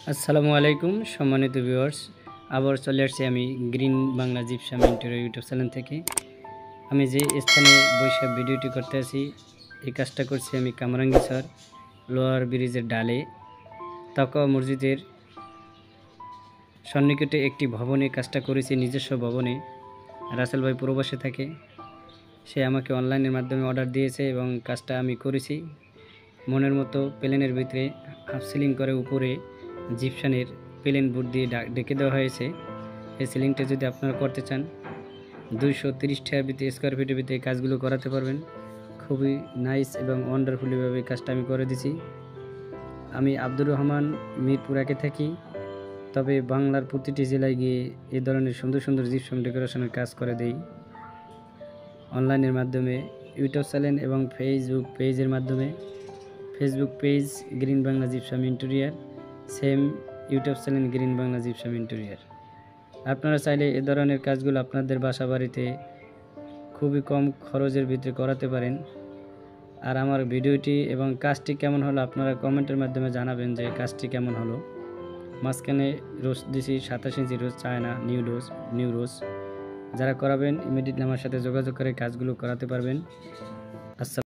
আসসালামু আলাইকুম সম্মানিত ভিউয়ার্স, আবার চলে আসছি আমি green Bangla gypsum interior YouTube channel থেকে। আমি যে স্থানে বসে ভিডিওটি করতে আছি, এই কাজটা করছি আমি কামরাঙ্গীরচর লোয়ার ব্রিজের ডালে তাকওয়া মসজিদের সন্নিকটে একটি ভবনে কাজটা করেছি, নিজস্ব ভবনে। রাসেল ভাই প্রবাসে থাকে, সে আমাকে অনলাইনের মাধ্যমে অর্ডার দিয়েছে এবং কাজটা আমি করেছি মনের মতো। প্লেনের ভিতরে হাফ সিলিং করে উপরে জিপসানের প্লেন বোর্ড দিয়ে ডেকে দেওয়া হয়েছে। এই সিলিংটা যদি আপনারা করতে চান 230 টাকার ভিতরে স্কোয়ার ফিটের ভিতরে কাজগুলো করাতে পারবেন। খুবই নাইস এবং ওয়ান্ডারফুলিভাবে কাজটা আমি করে দিছি। আমি আব্দুর রহমান, মিরপুরাকে থাকি, তবে বাংলার প্রতিটি জেলায় গিয়ে এই ধরনের সুন্দর সুন্দর জিপসাম ডেকোরেশনের কাজ করে দেই অনলাইনের মাধ্যমে, ইউটিউব চ্যানেল এবং ফেসবুক পেজের মাধ্যমে। Facebook page green Bangla gypsum interior, same YouTube channel green Bangla gypsum interior. আপনারা চাইলে এ ধরনের কাজগুলো আপনাদের বাসা বাড়িতে খুবই কম খরচের ভিতরে করাতে পারেন। আর আমার ভিডিওটি এবং কাজটি কেমন হলো আপনারা কমেন্টের মাধ্যমে জানাবেন যে কাজটি কেমন হলো। মাঝখানে রোজ দিছি 27 ইঞ্চি রোজ, চায়না নিউ রোজ। যারা করাবেন ইমিডিয়েটলি আমার সাথে যোগাযোগ করে কাজগুলো করাতে পারবেন।